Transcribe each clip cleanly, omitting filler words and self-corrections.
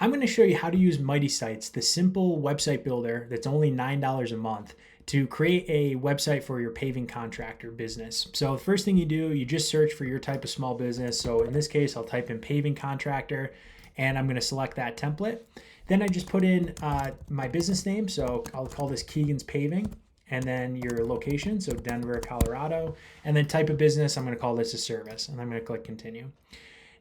I'm going to show you how to use Mighty Sites, the simple website builder that's only $9 a month, to create a website for your paving contractor business. So the first thing you do, you just search for your type of small business. So in this case, I'll type in paving contractor, and I'm going to select that template. Then I just put in my business name. So I'll call this Keegan's Paving, and then your location, so Denver, Colorado, and then type of business, I'm going to call this a service, and I'm going to click continue.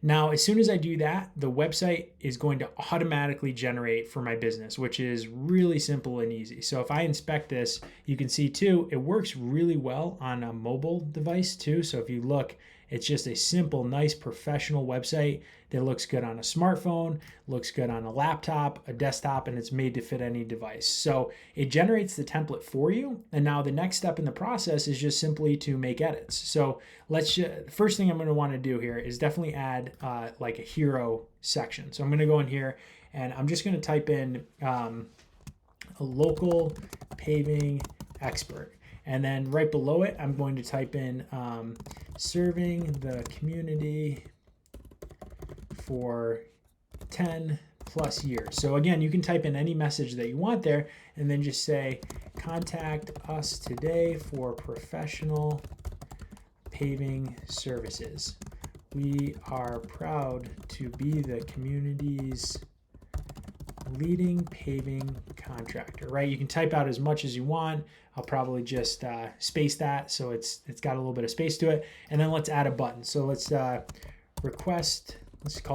Now, as soon as I do that, the website is going to automatically generate for my business, which is really simple and easy. So if I inspect this, you can see too, it works really well on a mobile device too. So if you look, it's just a simple, nice, professional website that looks good on a smartphone, looks good on a laptop, a desktop, and it's made to fit any device. So it generates the template for you. And now the next step in the process is just simply to make edits. So first thing I'm going to want to do here is definitely add like a hero section. So I'm going to go in here and I'm just going to type in a local paving expert. And then right below it, I'm going to type in serving the community for 10 plus years. So again, you can type in any message that you want there and then just say, contact us today for professional paving services. We are proud to be the community's leading paving contractor, right? You can type out as much as you want. I'll probably just space that so it's got a little bit of space to it. And then let's add a button. So let's call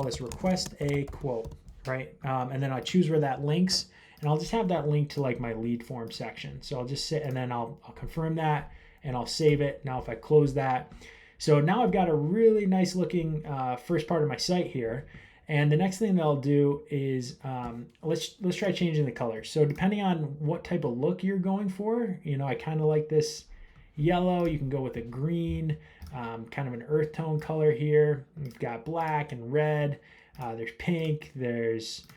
this request a quote, right? And then I'll choose where that links, and I'll just have that link to like my lead form section. So I'll just sit and then I'll confirm that and I'll save it. Now if I close that, so now I've got a really nice looking first part of my site here. And the next thing that I'll do is let's try changing the color. So depending on what type of look you're going for, I kind of like this yellow. You can go with a green, kind of an earth tone color here. We've got black and red. There's pink. There's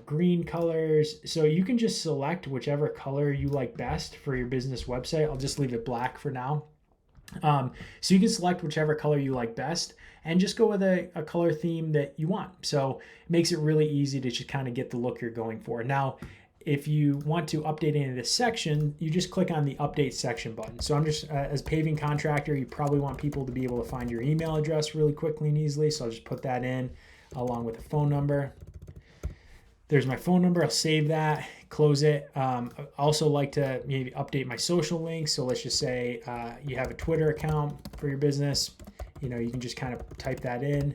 green colors. So you can just select whichever color you like best for your business website. I'll just leave it black for now. So you can select whichever color you like best and just go with a color theme that you want. So it makes it really easy to just kind of get the look you're going for. Now, if you want to update any of this section, you just click on the update section button. So I'm just, as paving contractor, you probably want people to be able to find your email address really quickly and easily. So I'll just put that in along with a phone number. There's my phone number. I'll save that, close it. I also like to maybe update my social links. So let's just say you have a Twitter account for your business. You can just kind of type that in.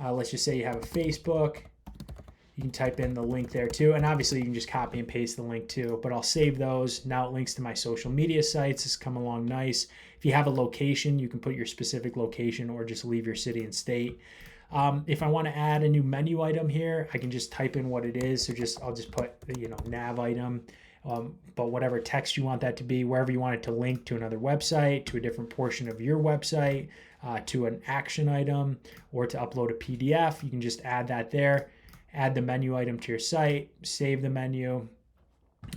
Let's just say you have a Facebook. You can type in the link there too. And obviously you can just copy and paste the link too, but I'll save those. Now it links to my social media sites. It's come along nice. If you have a location, you can put your specific location or just leave your city and state. If I want to add a new menu item here, I can just type in what it is. So I'll just put, nav item, but whatever text you want that to be, wherever you want it to link to another website, to a different portion of your website, to an action item, or to upload a PDF. You can just add that there, add the menu item to your site, save the menu,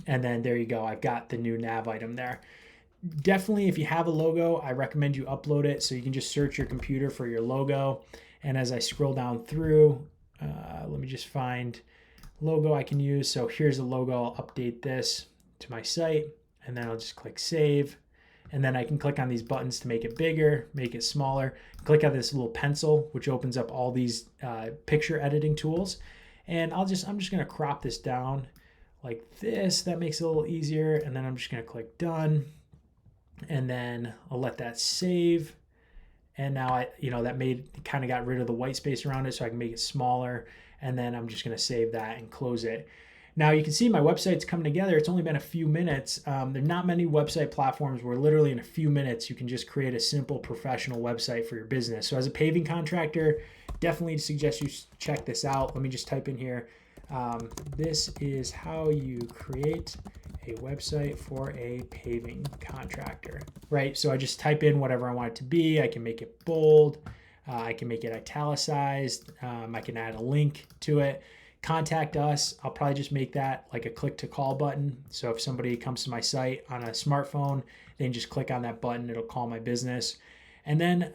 and then there you go. I've got the new nav item there. Definitely, if you have a logo, I recommend you upload it so you can just search your computer for your logo. And as I scroll down through, let me just find logo I can use. So here's a logo. I'll update this to my site, and then I'll just click save. And then I can click on these buttons to make it bigger, make it smaller. Click on this little pencil, which opens up all these picture editing tools. And I'm just going to crop this down like this. That makes it a little easier. And then I'm just going to click done. And then I'll let that save. And now that kind of got rid of the white space around it, so I can make it smaller. And then I'm just going to save that and close it. Now you can see my website's coming together. It's only been a few minutes. There are not many website platforms where literally in a few minutes you can just create a simple professional website for your business. So as a paving contractor, definitely suggest you check this out. Let me just type in here. This is how you create a website for a paving contractor, right? So I just type in whatever I want it to be. I can make it bold. I can make it italicized. I can add a link to it. Contact us. I'll probably just make that like a click to call button. So if somebody comes to my site on a smartphone, they can just click on that button. It'll call my business. And then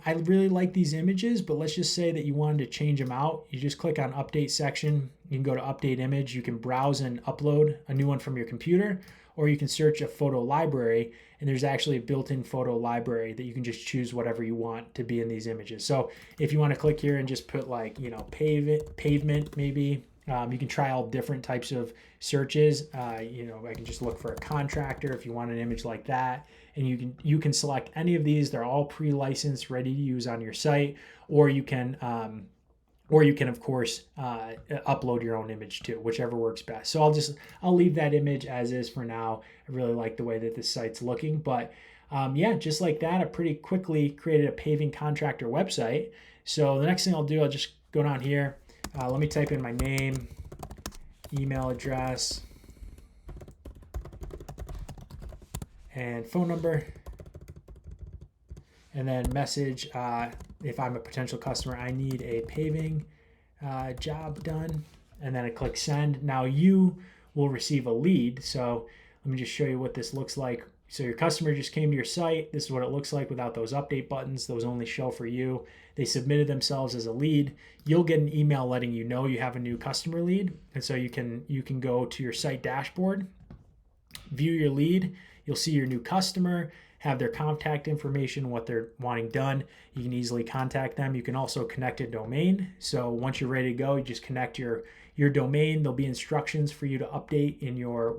I really like these images, but let's just say that you wanted to change them out. You just click on update section. You can go to update image. You can browse and upload a new one from your computer, or you can search a photo library, and there's actually a built-in photo library that you can just choose whatever you want to be in these images. So if you want to click here and just put like, pavement maybe, you can try all different types of searches. I can just look for a contractor if you want an image like that, and you can select any of these. They're all pre-licensed, ready to use on your site, or you can of course upload your own image too, whichever works best. So I'll leave that image as is for now. I really like the way that this site's looking, but just like that, I pretty quickly created a paving contractor website. So the next thing I'll do, I'll just go down here. Let me type in my name, email address, and phone number, and then message if I'm a potential customer, I need a paving job done, and then I click send. Now you will receive a lead. So let me just show you what this looks like. So your customer just came to your site. This is what it looks like without those update buttons. Those only show for you. They submitted themselves as a lead. You'll get an email letting you know you have a new customer lead. And so you can go to your site dashboard, view your lead. You'll see your new customer, have their contact information, what they're wanting done. You can easily contact them. You can also connect a domain. So once you're ready to go, you just connect your domain. There'll be instructions for you to update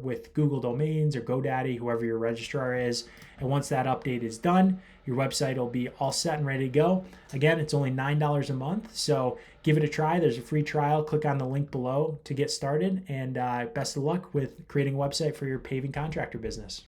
with Google Domains or GoDaddy, whoever your registrar is. And once that update is done, your website will be all set and ready to go. Again, it's only $9 a month, so give it a try. There's a free trial. Click on the link below to get started, and best of luck with creating a website for your paving contractor business.